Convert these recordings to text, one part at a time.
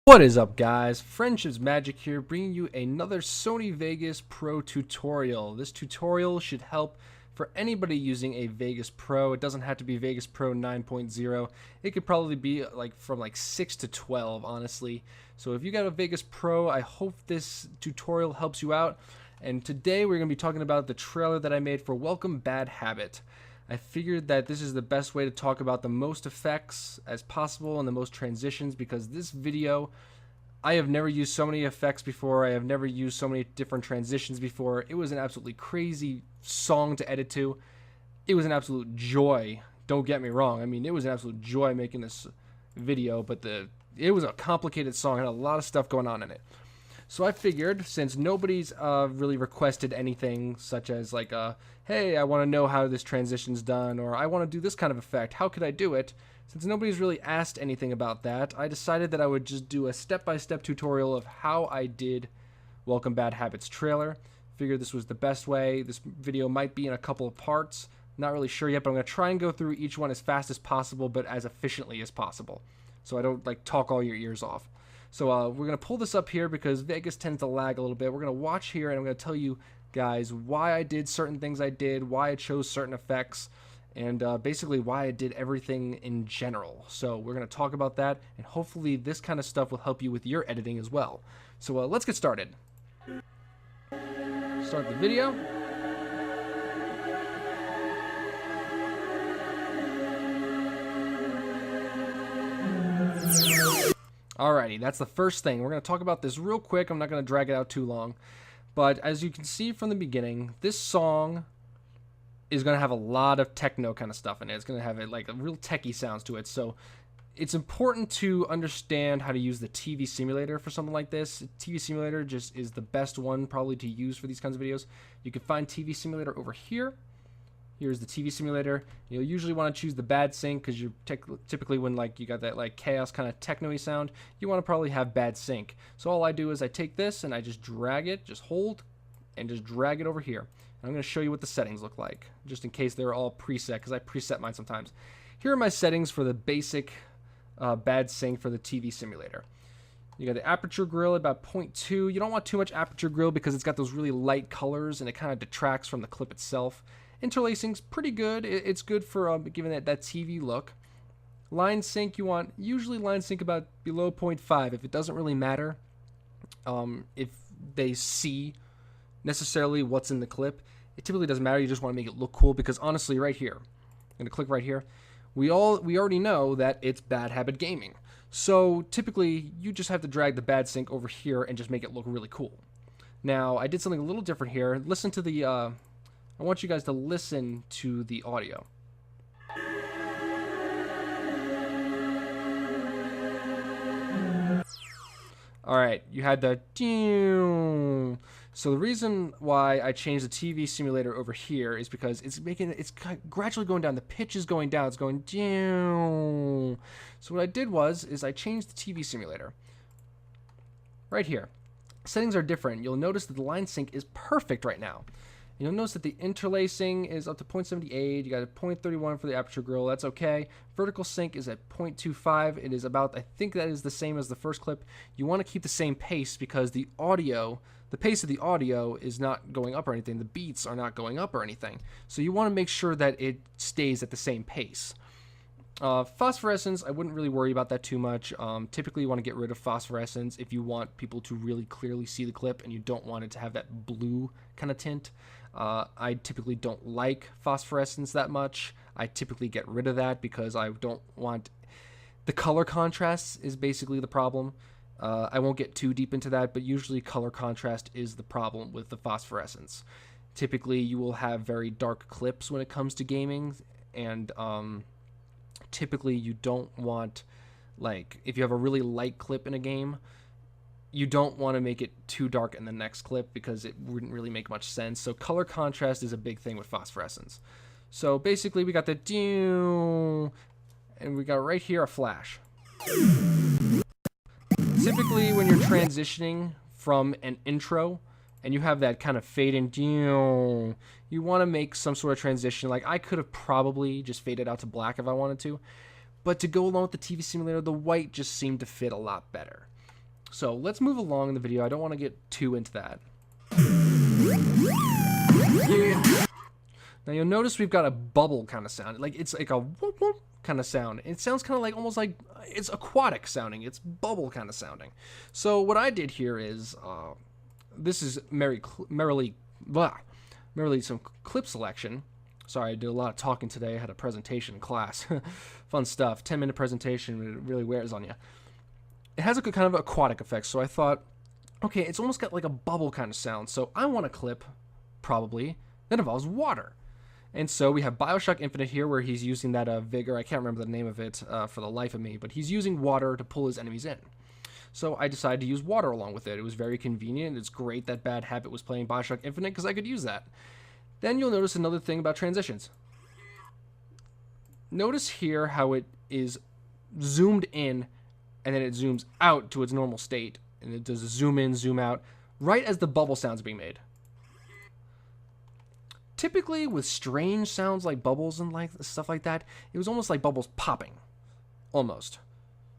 What is up, guys? Friendship's Magic here, bringing you another Sony Vegas Pro tutorial. This tutorial should help for anybody using a Vegas Pro. It doesn't have to be Vegas Pro 9.0. It could probably be from 6 to 12, honestly. So if you got a Vegas Pro, I hope this tutorial helps you out. And today we're going to be talking about the trailer that I made for WelcomeBadHabit. I figured that this is the best way to talk about the most effects as possible and the most transitions, because this video, I have never used so many effects before. I have never used so many different transitions before. It was an absolutely crazy song to edit to. It was an absolute joy. Don't get me wrong. I mean, it was an absolute joy making this video, but it was a complicated song. It had a lot of stuff going on in it. So I figured, since nobody's really requested anything such as hey, I want to know how this transition's done, or I want to do this kind of effect, how could I do it? Since nobody's really asked anything about that, I decided that I would just do a step-by-step tutorial of how I did WelcomeBadHabit's trailer. Figured this was the best way. This video might be in a couple of parts. Not really sure yet, but I'm going to try and go through each one as fast as possible, but as efficiently as possible, so I don't talk all your ears off. So we're going to pull this up here because Vegas tends to lag a little bit. We're going to watch here, and I'm going to tell you guys why I did certain things I did, why I chose certain effects, and basically why I did everything in general. So we're going to talk about that, and hopefully this kind of stuff will help you with your editing as well. So let's get started. Start the video. Alrighty, that's the first thing. We're going to talk about this real quick. I'm not going to drag it out too long. But as you can see from the beginning, this song is going to have a lot of techno kind of stuff in it. It's going to have a real techie sounds to it. So it's important to understand how to use the TV simulator for something like this. TV simulator just is the best one probably to use for these kinds of videos. You can find TV simulator over here. Here's the TV simulator. You'll usually want to choose the bad sync because you typically when you got that chaos kind of techno-y sound, you want to probably have bad sync. So all I do is I take this and I just drag it, just hold and just drag it over here. And I'm going to show you what the settings look like, just in case they're all preset, because I preset mine sometimes. Here are my settings for the basic bad sync for the TV simulator. You got the aperture grill at about 0.2. You don't want too much aperture grill because it's got those really light colors and it kind of detracts from the clip itself. Interlacing's pretty good. It's good for giving that TV look. Line sync, you want usually line sync about below 0.5. If it doesn't really matter if they see necessarily what's in the clip, it typically doesn't matter. You just want to make it look cool, because honestly, right here, I'm gonna click right here. We already know that it's Bad Habit Gaming. So typically, you just have to drag the bad sync over here and just make it look really cool. Now, I did something a little different here. Listen to the I want you guys to listen to the audio. Alright, you had the ding. So the reason why I changed the TV simulator over here is because it's gradually going down. The pitch is going down. It's going ding. So what I did is I changed the TV simulator. Right here. Settings are different. You'll notice that the line sync is perfect right now. You'll notice that the interlacing is up to 0.78. You got a 0.31 for the aperture grill. That's okay. Vertical sync is at 0.25. It is about, I think that is the same as the first clip. You want to keep the same pace because the pace of the audio is not going up or anything. The beats are not going up or anything. So you want to make sure that it stays at the same pace. Phosphorescence, I wouldn't really worry about that too much. Typically you want to get rid of phosphorescence if you want people to really clearly see the clip and you don't want it to have that blue kind of tint. I typically don't like phosphorescence that much. I typically get rid of that because I don't want... The color contrast is basically the problem. I won't get too deep into that, but usually color contrast is the problem with the phosphorescence. Typically you will have very dark clips when it comes to gaming, and typically you don't want, if you have a really light clip in a game, you don't want to make it too dark in the next clip because it wouldn't really make much sense. So color contrast is a big thing with phosphorescence. So basically we got the ding, and we got right here a flash. Typically when you're transitioning from an intro and you have that kind of fade in, you want to make some sort of transition. I could have probably just faded out to black if I wanted to, But to go along with the TV simulator, the white just seemed to fit a lot better. So let's move along in the video. I don't want to get too into that. Now you'll notice we've got a bubble kind of sound. Like it's like a whoop whoop kind of sound. It sounds kind of like almost like it's aquatic sounding. It's bubble kind of sounding. So what I did here is this is merrily some clip selection. Sorry, I did a lot of talking today. I had a presentation in class. Fun stuff. 10-minute presentation. It really wears on you. It has a good kind of aquatic effect. So I thought, okay, it's almost got like a bubble kind of sound. So I want a clip, probably, that involves water. And so we have BioShock Infinite here where he's using that Vigor. I can't remember the name of it for the life of me. But he's using water to pull his enemies in. So I decided to use water along with it. It was very convenient. It's great that Bad Habit was playing BioShock Infinite because I could use that. Then you'll notice another thing about transitions. Notice here how it is zoomed in and then it zooms out to its normal state. And it does a zoom in, zoom out, right as the bubble sounds being made. Typically with strange sounds like bubbles and like stuff like that, it was almost like bubbles popping. Almost.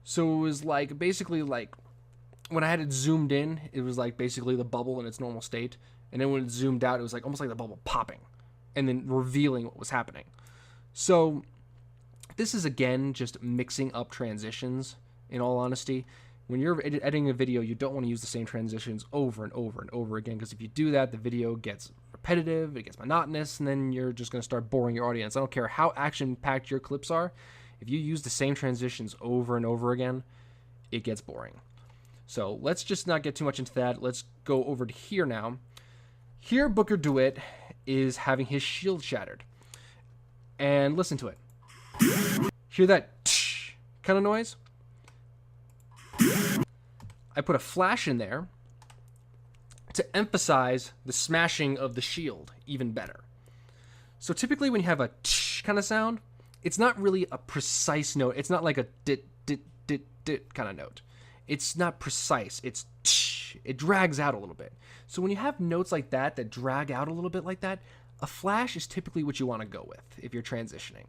So it was like basically like when I had it zoomed in, it was like basically the bubble in its normal state. And then when it zoomed out, it was like almost like the bubble popping and then revealing what was happening. So this is, again, just mixing up transitions, in all honesty. When you're editing a video, you don't want to use the same transitions over and over and over again, because if you do that, the video gets repetitive, it gets monotonous, and then you're just going to start boring your audience. I don't care how action-packed your clips are. If you use the same transitions over and over again, it gets boring. So let's just not get too much into that. Let's go over to here now. Here, Booker DeWitt is having his shield shattered. And listen to it. Hear that tsh kind of noise? I put a flash in there to emphasize the smashing of the shield even better. So typically when you have a tsh kind of sound, it's not really a precise note. It's not like a dit, dit, dit, dit kind of note. It's not precise. It's tsh. It drags out a little bit. So when you have notes like that that drag out a little bit like that, a flash is typically what you want to go with if you're transitioning.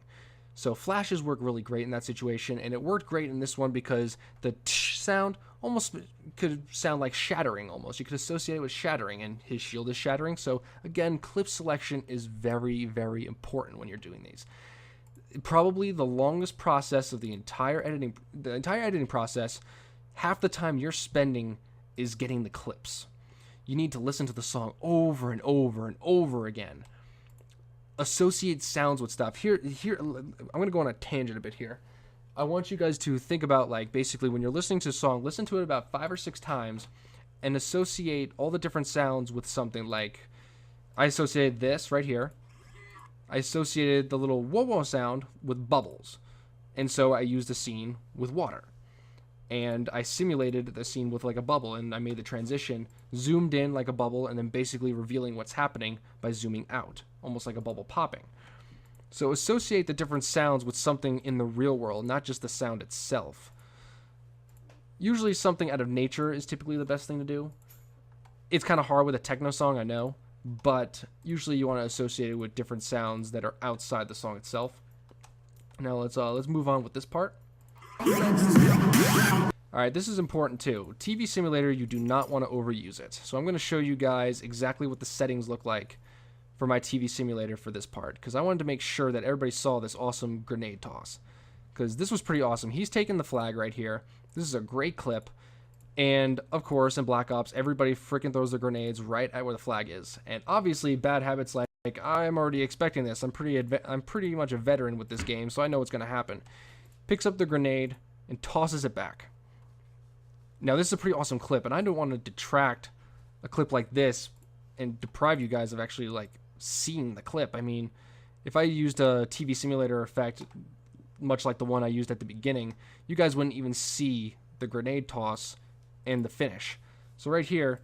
So flashes work really great in that situation, and it worked great in this one because the tsh sound almost could sound like shattering almost. You could associate it with shattering, and his shield is shattering. So again, clip selection is very, very important when you're doing these. Probably the longest process of the entire editing process, half the time you're spending is getting the clips. You need to listen to the song over and over and over again. Associate sounds with stuff. Here, I'm going to go on a tangent a bit here. I want you guys to think about, like, basically when you're listening to a song, listen to it about 5 or 6 times and associate all the different sounds with something. Like, I associated this right here. I associated the little whoa-whoa sound with bubbles. And so I used a scene with water. And I simulated the scene with like a bubble, and I made the transition, zoomed in like a bubble, and then basically revealing what's happening by zooming out, almost like a bubble popping. So associate the different sounds with something in the real world, not just the sound itself. Usually something out of nature is typically the best thing to do. It's kind of hard with a techno song, I know, but usually you want to associate it with different sounds that are outside the song itself. Now let's move on with this part. Alright, this is important too. TV Simulator, you do not want to overuse it. So I'm going to show you guys exactly what the settings look like for my TV Simulator for this part, because I wanted to make sure that everybody saw this awesome grenade toss, because this was pretty awesome. He's taking the flag right here. This is a great clip, and of course in Black Ops everybody freaking throws their grenades right at where the flag is, and obviously Bad Habit's like I'm already expecting this. I'm pretty much a veteran with this game, so I know what's going to happen. Picks up the grenade and tosses it back. Now this is a pretty awesome clip, and I don't want to detract a clip like this and deprive you guys of actually like seeing the clip. I mean, if I used a TV Simulator effect much like the one I used at the beginning, you guys wouldn't even see the grenade toss and the finish. So right here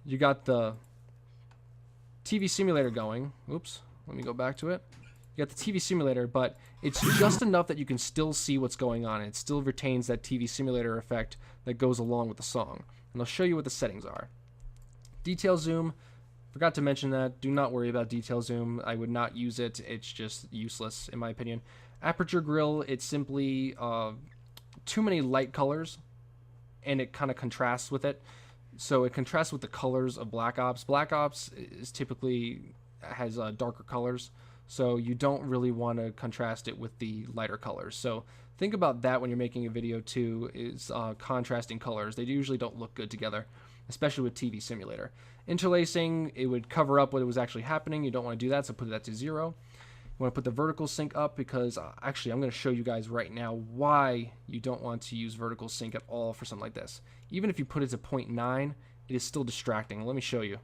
you got the TV Simulator going. Oops, let me go back to it. You got the TV Simulator, but it's just enough that you can still see what's going on. It still retains that TV Simulator effect that goes along with the song. And I'll show you what the settings are. Detail zoom, forgot to mention that. Do not worry about detail zoom. I would not use it. It's just useless in my opinion. Aperture grill, it's simply too many light colors and it kind of contrasts with it. So it contrasts with the colors of Black Ops. Black Ops is typically has darker colors, so you don't really want to contrast it with the lighter colors. So think about that when you're making a video too, is contrasting colors. They usually don't look good together, especially with TV Simulator. Interlacing, it would cover up what was actually happening. You don't want to do that, so put that to 0. You want to put the vertical sync up because actually I'm going to show you guys right now why you don't want to use vertical sync at all for something like this. Even if you put it to 0.9, it is still distracting. Let me show you.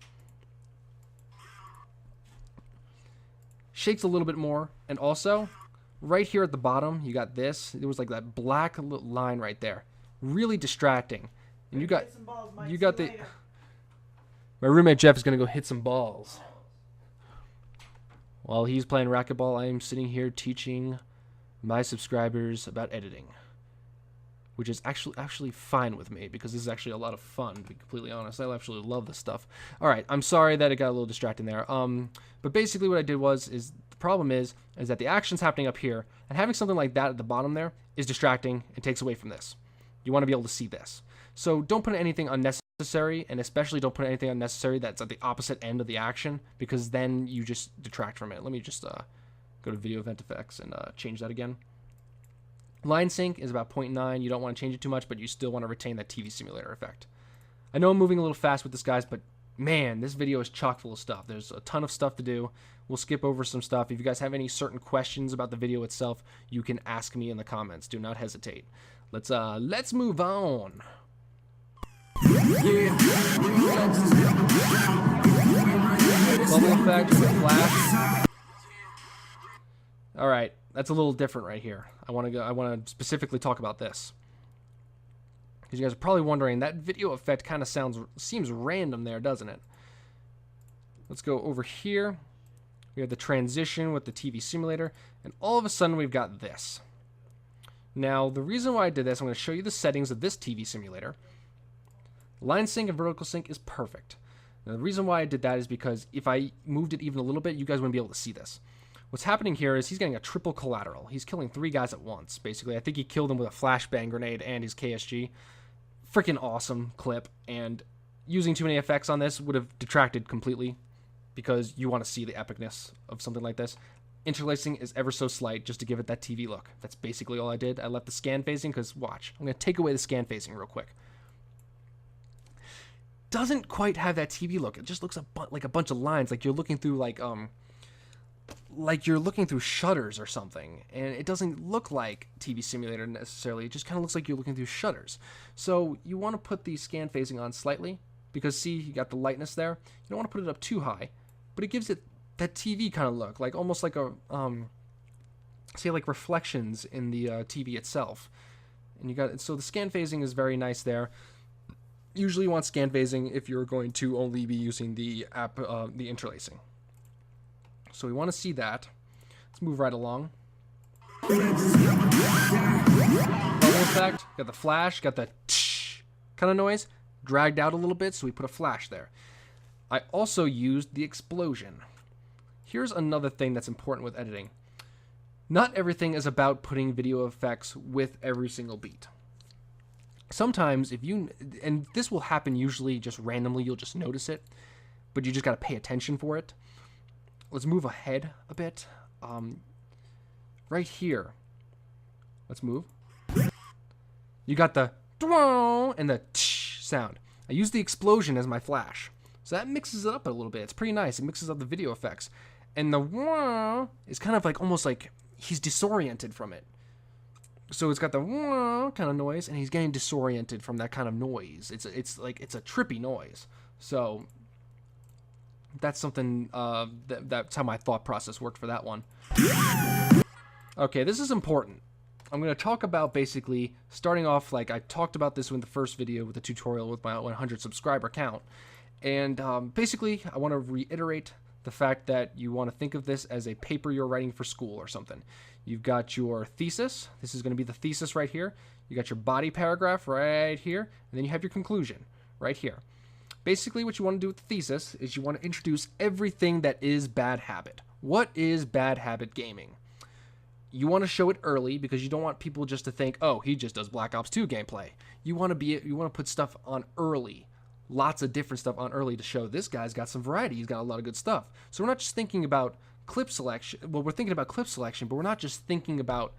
Shakes a little bit more, and also right here at the bottom you got this. There was like that black line right there, really distracting. And you got the my roommate Jeff is going to go hit some balls. While he's playing racquetball, I am sitting here teaching my subscribers about editing, which is actually fine with me because this is actually a lot of fun, to be completely honest. I actually love this stuff. All right, I'm sorry that it got a little distracting there. But basically what I did is the problem is that the action's happening up here, and having something like that at the bottom there is distracting and takes away from this. You want to be able to see this. So don't put anything unnecessary, and especially don't put anything unnecessary that's at the opposite end of the action, because then you just detract from it. Let me just go to Video Event Effects and change that again. Line sync is about 0.9. You don't want to change it too much, but you still want to retain that TV Simulator effect. I know I'm moving a little fast with this, guys, but man, this video is chock full of stuff. There's a ton of stuff to do. We'll skip over some stuff. If you guys have any certain questions about the video itself, you can ask me in the comments. Do not hesitate. Let's move on. Bubble effect, flash. All right, that's a little different right here. I want to specifically talk about this because you guys are probably wondering, that video effect kind of seems random there, doesn't it? Let's go over here. We have the transition with the TV Simulator, and all of a sudden we've got this. Now, the reason why I did this, I'm going to show you the settings of this TV Simulator. Line sync and vertical sync is perfect. Now, the reason why I did that is because if I moved it even a little bit, you guys wouldn't be able to see this. What's happening here is he's getting a triple collateral. He's killing 3 guys at once, basically. I think he killed him with a flashbang grenade and his KSG. Freaking awesome clip, and using too many effects on this would have detracted completely because you want to see the epicness of something like this. Interlacing is ever so slight just to give it that TV look. That's basically all I did. I left the scan phasing because, watch, I'm going to take away the scan phasing real quick. Doesn't quite have that TV look. It just looks like a bunch of lines, like you're looking through like you're looking through shutters or something, and it doesn't look like TV Simulator necessarily. It just kind of looks like you're looking through shutters. So you want to put the scan phasing on slightly because, see, you got the lightness there. You don't want to put it up too high, but it gives it that TV kind of look, like almost like a say like reflections in the TV itself. And you got, so the scan phasing is very nice there. Usually you want scan phasing if you're going to only be using the the interlacing. So we want to see that. Let's move right along. Bubble effect, got the flash, got the tsh kind of noise, dragged out a little bit, so we put a flash there. I also used the explosion. Here's another thing that's important with editing. Not everything is about putting video effects with every single beat. Sometimes if you, and this will happen usually just randomly, you'll just notice it, but you just got to pay attention for it. Let's move ahead a bit. Right here, let's move. You got the and the tsh sound. I use the explosion as my flash, so that mixes it up a little bit. It's pretty nice. It mixes up the video effects, and the is kind of like almost like he's disoriented from it. So it's got the kind of noise, and he's getting disoriented from that kind of noise. It's like it's a trippy noise. So that's something that's how my thought process worked for that one. Okay, this is important. I'm going to talk about basically starting off like I talked about this in the first video with the tutorial with my 100 subscriber count. And basically, I want to reiterate the fact that you want to think of this as a paper you're writing for school or something. You've got your thesis. This is going to be the thesis right here. You got your body paragraph right here. And then you have your conclusion right here. Basically, what you want to do with the thesis is you want to introduce everything that is Bad Habit. What is Bad Habit gaming? You want to show it early because you don't want people just to think, oh, he just does Black Ops 2 gameplay. You want to put stuff on early. Lots of different stuff on early to show this guy's got some variety. He's got a lot of good stuff. So we're not just thinking about clip selection. Well, we're thinking about clip selection, but we're not just thinking about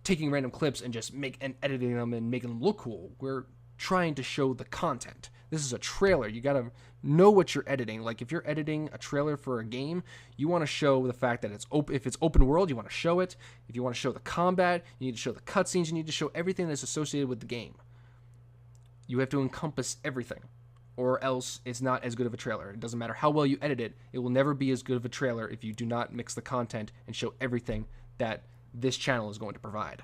taking random clips and just editing them and making them look cool. We're trying to show the content. This is a trailer. You got to know what you're editing. Like if you're editing a trailer for a game, you want to show the fact that it's open. If it's open world, you want to show it. If you want to show the combat, you need to show the cutscenes. You need to show everything that's associated with the game. You have to encompass everything, or else it's not as good of a trailer. It doesn't matter how well you edit it. It will never be as good of a trailer if you do not mix the content and show everything that this channel is going to provide.